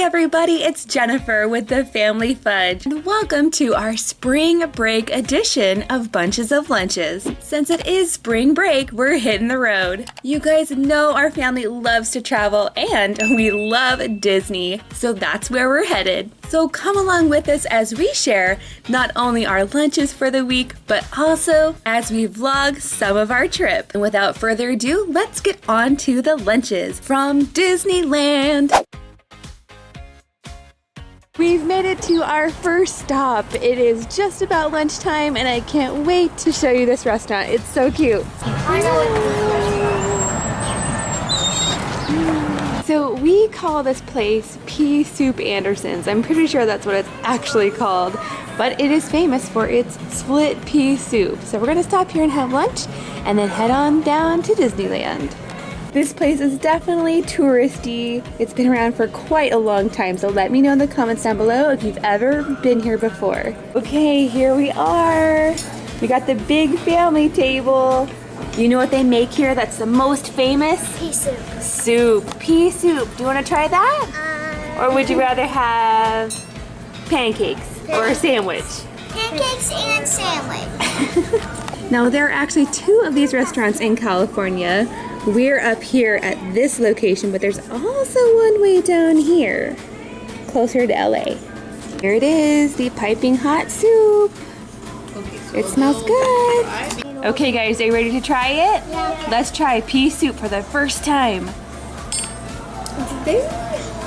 everybody, it's Jennifer with the Family Fudge. And welcome to our spring break edition of Bunches of Lunches. Since it is spring break, we're hitting the road. You guys know our family loves to travel and we love Disney, so that's where we're headed. So come along with us as we share not only our lunches for the week, but also as we vlog some of our trip. And without further ado, let's get on to the lunches from Disneyland. We've made it to our first stop. It is just about lunchtime and I can't wait to show you this restaurant. It's so cute. So we call this place Pea Soup Anderson's. I'm pretty sure that's what it's actually called, but it is famous for its split pea soup. So we're gonna stop here and have lunch and then head on down to Disneyland. This place is definitely touristy. It's been around for quite a long time, so let me know in the comments down below if you've ever been here before. Okay, here we are. We got the big family table. You know what they make here that's the most famous? Pea soup. Pea soup. Do you want to try that? Or would you rather have pancakes or a sandwich? Pancakes and sandwich. Now, there are actually two of these restaurants in California. We're up here at this location, but there's also one way down here, closer to LA. Here it is, the piping hot soup. It smells good. Okay guys, are you ready to try it? Yeah. Let's try pea soup for the first time. It's very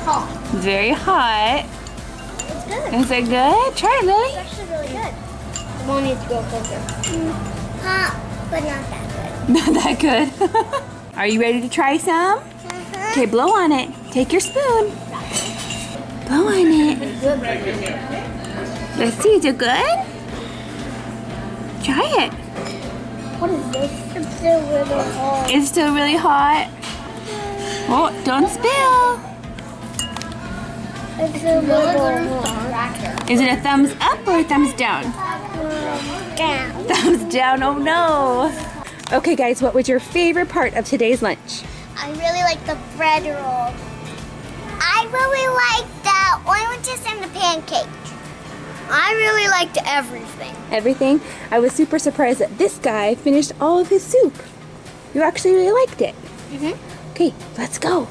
hot. Very hot. It's good. Is it good? Try it, Lily. It's actually really good. Mom needs to go closer. Hot, but not that good. Not that good. Are you ready to try some? Okay, blow on it. Take your spoon. Blow on it. Let's see, is it good? Try it. What is this? It's still really hot. It's still really hot. Oh, don't spill. It's still really hot. Is it a thumbs up or a thumbs down? Down. Thumbs down, oh no. Okay guys, what was your favorite part of today's lunch? I really like the bread roll. I really like the oranges and the pancake. I really liked everything. Everything? I was super surprised that this guy finished all of his soup. You actually really liked it. Mm-hmm. Okay, let's go.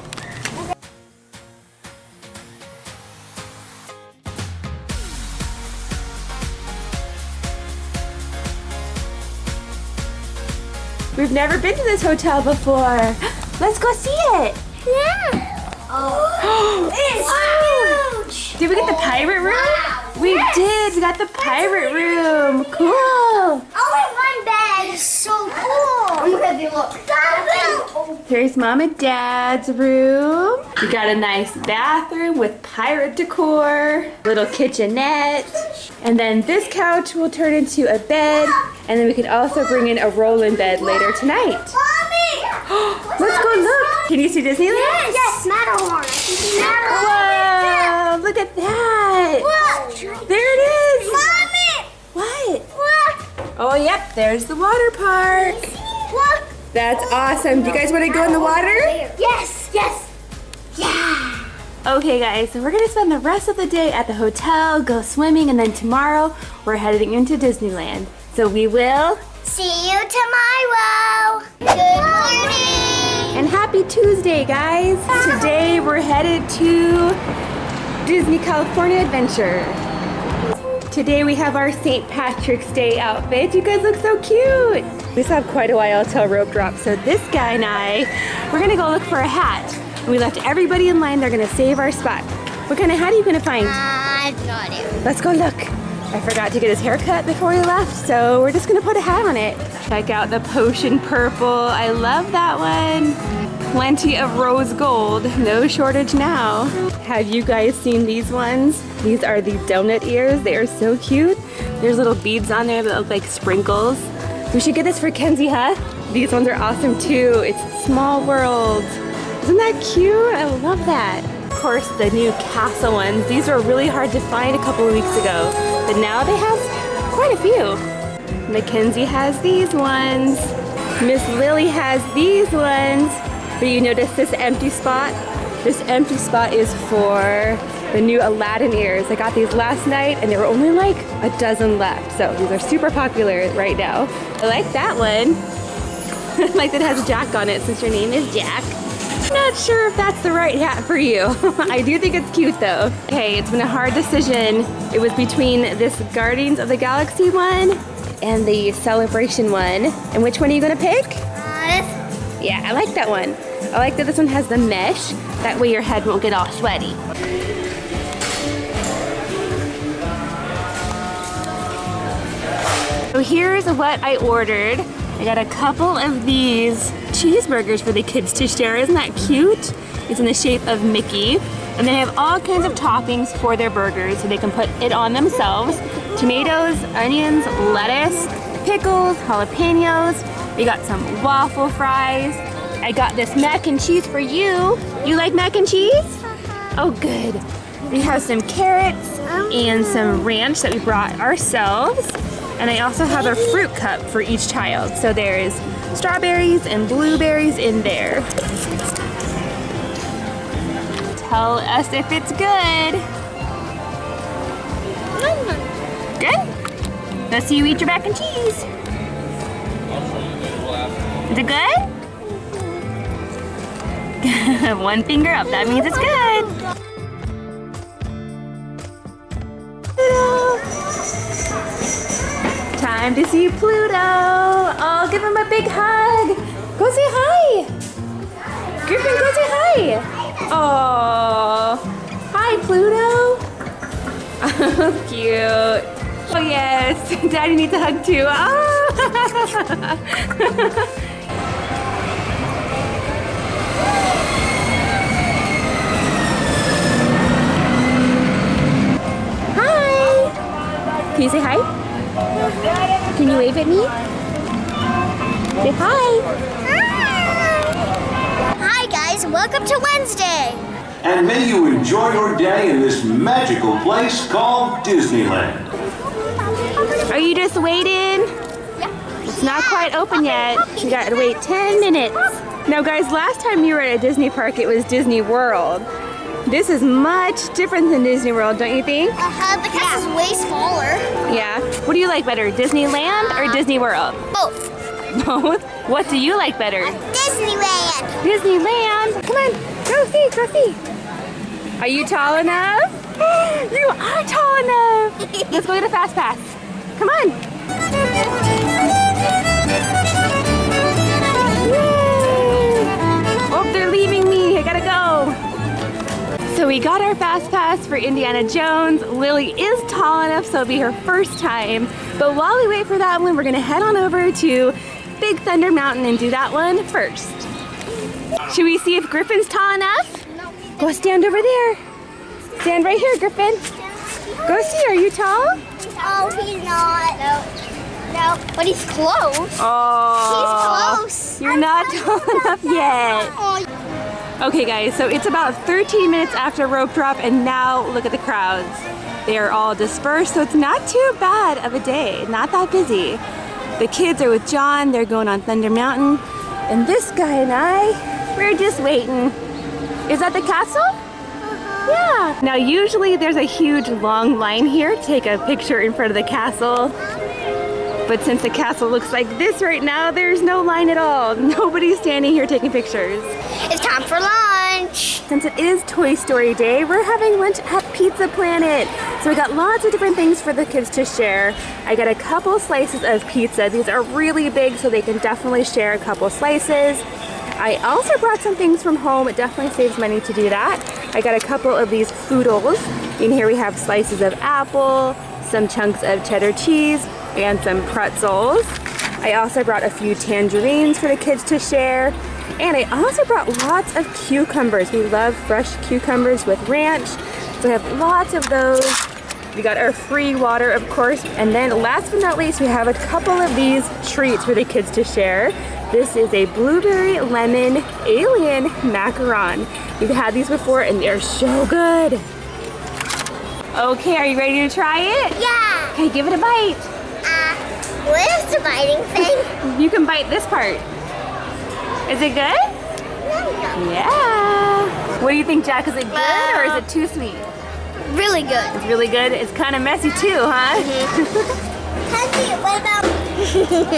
We've never been to this hotel before. Let's go see it. Yeah. Oh, it's huge. Did we get the pirate room? Wow. We Yes. did. We got the pirate room. Cool. Oh, and one bed is so cool. Look at the look. Here's Mom and Dad's room. We got a nice bathroom with pirate decor, little kitchenette, and then this couch will turn into a bed, and then we can also bring in a roll-in bed later tonight. Mommy! Let's go look. Can you see Disneyland? Yes, Matterhorn. I can see Matterhorn. Whoa, look at that. Look. There it is. Mommy! What? Look. Oh, yep, there's the water park. Look. That's awesome. Do you guys want to go in the water? Yes, yes. Yeah. Okay guys, so we're gonna spend the rest of the day at the hotel, go swimming, and then tomorrow we're heading into Disneyland. So we will. See you tomorrow. Good morning. And happy Tuesday, guys. Today we're headed to Disney California Adventure. Today we have our St. Patrick's Day outfit. You guys look so cute. We still have quite a while till rope drop. So this guy and I, we're gonna go look for a hat. We left everybody in line. They're gonna save our spot. What kind of hat are you gonna find? I got it. Let's go look. I forgot to get his hair cut before we left, so we're just gonna put a hat on it. Check out the potion purple. I love that one. Plenty of rose gold. No shortage now. Have you guys seen these ones? These are the donut ears. They are so cute. There's little beads on there that look like sprinkles. We should get this for Kenzie, huh? These ones are awesome too. It's Small World. Isn't that cute? I love that. Of course, the new castle ones. These were really hard to find a couple of weeks ago, but now they have quite a few. Mackenzie has these ones. Miss Lily has these ones. But you notice this empty spot? This empty spot is for the new Aladdin ears. I got these last night and there were only like a dozen left. So these are super popular right now. I like that one. I like that it has Jack on it since your name is Jack. Not sure if that's the right hat for you. I do think it's cute though. Okay, it's been a hard decision. It was between this Guardians of the Galaxy one and the Celebration one. And which one are you gonna pick? Yeah, I like that one. I like that this one has the mesh. That way your head won't get all sweaty. So here's what I ordered. I got a couple of these cheeseburgers for the kids to share. Isn't that cute? It's in the shape of Mickey. And they have all kinds of toppings for their burgers so they can put it on themselves. Tomatoes, onions, lettuce, pickles, jalapenos. We got some waffle fries. I got this mac and cheese for you. You like mac and cheese? Oh, good. We have some carrots and some ranch that we brought ourselves. And I also have a fruit cup for each child. So there's strawberries and blueberries in there. Tell us if it's good. Good? Let's see you eat your mac and cheese. Is it good? One finger up, that means it's good. Time to see Pluto. Oh, give him a big hug. Go say hi. Griffin, go say hi. Oh, hi Pluto. Oh, cute. Oh yes, Daddy needs a hug too. Oh. Hi. Can you say hi? Can you wave at me? Say hi. Hi guys, welcome to Wednesday. And may you enjoy your day in this magical place called Disneyland. Are you just waiting? Yeah. It's not quite open yet. You gotta wait 10 minutes. Now guys, last time you were at a Disney park, it was Disney World. This is much different than Disney World, don't you think? The castle's way smaller. Yeah. What do you like better, Disneyland or Disney World? Both. Both? What do you like better? Disneyland. Disneyland. Come on, go see, go see. Are you tall enough? You are tall enough. Let's go get a fast pass. Come on. Yay. Oh, they're leaving me. I gotta go. So we got our fast pass for Indiana Jones. Lily is tall enough, so it'll be her first time. But while we wait for that one, we're gonna head on over to Big Thunder Mountain and do that one first. Should we see if Griffin's tall enough? Go stand over there. Stand right here, Griffin. Go see, are you tall? Oh, he's not. No, but he's close. Oh, He's close. You're not tall enough yet. Oh. Okay guys, so it's about 13 minutes after rope drop and now look at the crowds. They are all dispersed, so it's not too bad of a day, not that busy. The kids are with John, they're going on Thunder Mountain, and this guy and I, we're just waiting. Is that the castle? Yeah. Now usually there's a huge long line here to take a picture in front of the castle. But since the castle looks like this right now, there's no line at all. Nobody's standing here taking pictures. It's time for lunch. Since it is Toy Story Day, we're having lunch at Pizza Planet. So we got lots of different things for the kids to share. I got a couple slices of pizza. These are really big, so they can definitely share a couple slices. I also brought some things from home. It definitely saves money to do that. I got a couple of these foodles. In here we have slices of apple, some chunks of cheddar cheese, and some pretzels. I also brought a few tangerines for the kids to share. And I also brought lots of cucumbers. We love fresh cucumbers with ranch. So I have lots of those. We got our free water, of course. And then last but not least, we have a couple of these treats for the kids to share. This is a blueberry lemon alien macaron. We've had these before and they're so good. Okay, are you ready to try it? Yeah. Okay, give it a bite. What is the biting thing? You can bite this part. Is it good? No. Yeah. What do you think, Jack? Is it good or is it too sweet? Really good. It's really good. It's kind of messy too, huh? Henry, what about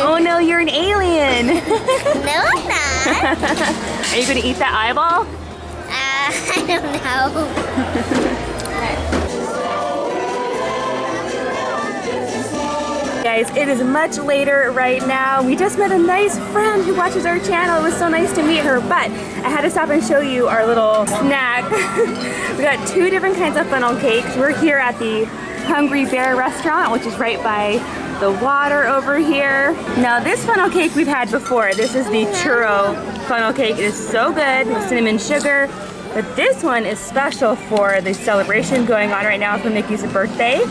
Oh no, you're an alien. No, I'm not. Are you gonna eat that eyeball? I don't know. Guys, it is much later right now. We just met a nice friend who watches our channel. It was so nice to meet her, but I had to stop and show you our little snack. We got 2 different kinds of funnel cakes. We're here at the Hungry Bear restaurant, which is right by the water over here. Now this funnel cake we've had before. This is the churro funnel cake. It is so good with cinnamon sugar. But this one is special for the celebration going on right now for Mickey's birthday.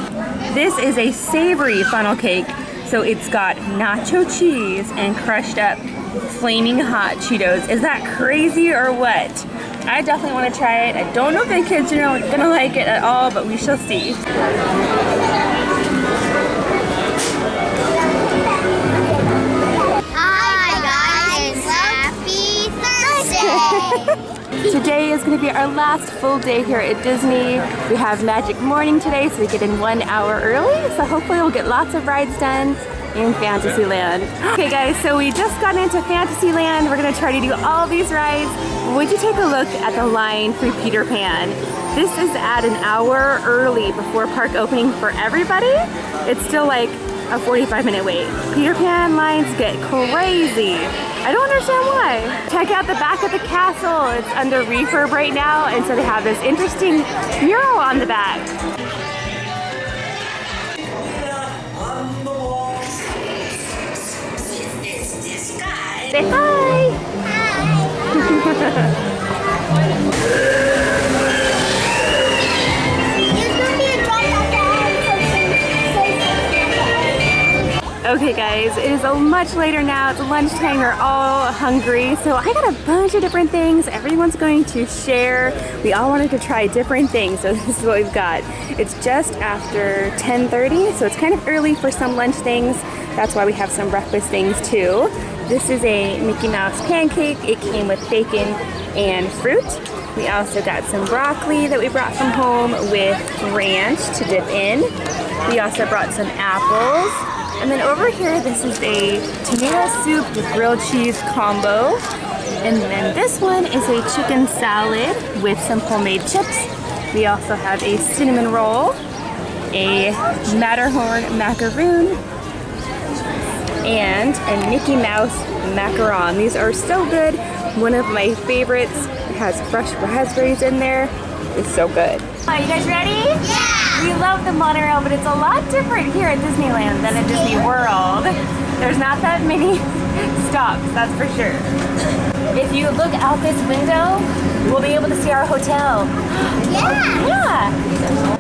This is a savory funnel cake. So it's got nacho cheese and crushed up flaming hot Cheetos. Is that crazy or what? I definitely want to try it. I don't know if the kids are gonna like it at all, but we shall see. Hi guys, happy Thursday! Today is going to be our last full day here at Disney. We have Magic Morning today, so we get in 1 hour early. So hopefully we'll get lots of rides done in Fantasyland. Okay guys, so we just got into Fantasyland. We're going to try to do all these rides. Would you take a look at the line for Peter Pan? This is at an hour early before park opening for everybody. It's still like a 45-minute wait. Peter Pan lines get crazy. I don't understand why. Check out the back of the castle. It's under refurb right now, and so they have this interesting mural on the back. Say hi. Hi. Okay guys, it is much later now. It's lunchtime. We're all hungry. So I got a bunch of different things. Everyone's going to share. We all wanted to try different things. So this is what we've got. It's just after 10:30. So it's kind of early for some lunch things. That's why we have some breakfast things too. This is a Mickey Mouse pancake. It came with bacon and fruit. We also got some broccoli that we brought from home with ranch to dip in. We also brought some apples. And then over here, this is a tomato soup with grilled cheese combo. And then this one is a chicken salad with some homemade chips. We also have a cinnamon roll, a Matterhorn macaroon, and a Mickey Mouse macaron. These are so good. One of my favorites. It has fresh raspberries in there. It's so good. Are you guys ready? Yeah! We love the monorail, but it's a lot different here at Disneyland than at Disney World. There's not that many stops, that's for sure. If you look out this window, we'll be able to see our hotel. Yeah! Yeah!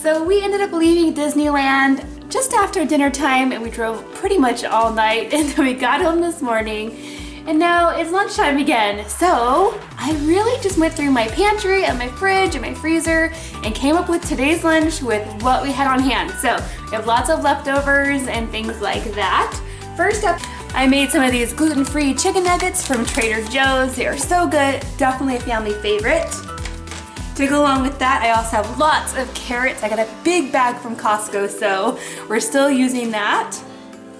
So we ended up leaving Disneyland just after dinner time, and we drove pretty much all night, and then we got home this morning, and now it's lunchtime again. So I really just went through my pantry and my fridge and my freezer and came up with today's lunch with what we had on hand. So we have lots of leftovers and things like that. First up, I made some of these gluten-free chicken nuggets from Trader Joe's. They are so good, definitely a family favorite. To go along with that, I also have lots of carrots. I got a big bag from Costco, so we're still using that.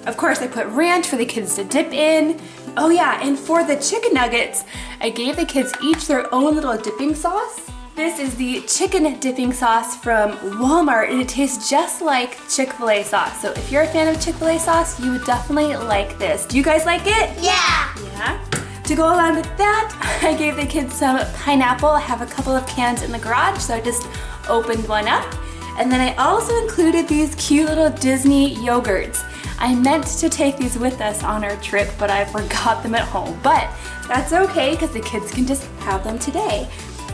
Of course, I put ranch for the kids to dip in. Oh yeah, and for the chicken nuggets, I gave the kids each their own little dipping sauce. This is the chicken dipping sauce from Walmart, and it tastes just like Chick-fil-A sauce. So if you're a fan of Chick-fil-A sauce, you would definitely like this. Do you guys like it? Yeah! Yeah? To go along with that, I gave the kids some pineapple. I have a couple of cans in the garage, so I just opened one up. And then I also included these cute little Disney yogurts. I meant to take these with us on our trip, but I forgot them at home. But that's okay, because the kids can just have them today.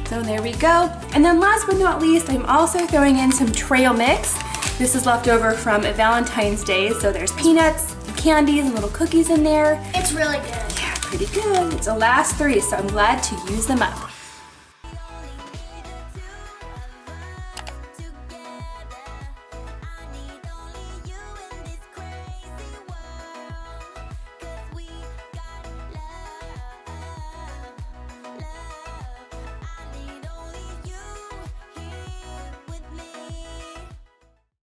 So there we go. And then last but not least, I'm also throwing in some trail mix. This is left over from Valentine's Day, so there's peanuts, candies, and little cookies in there. It's really good. Yeah, pretty good. It's the last 3, so I'm glad to use them up.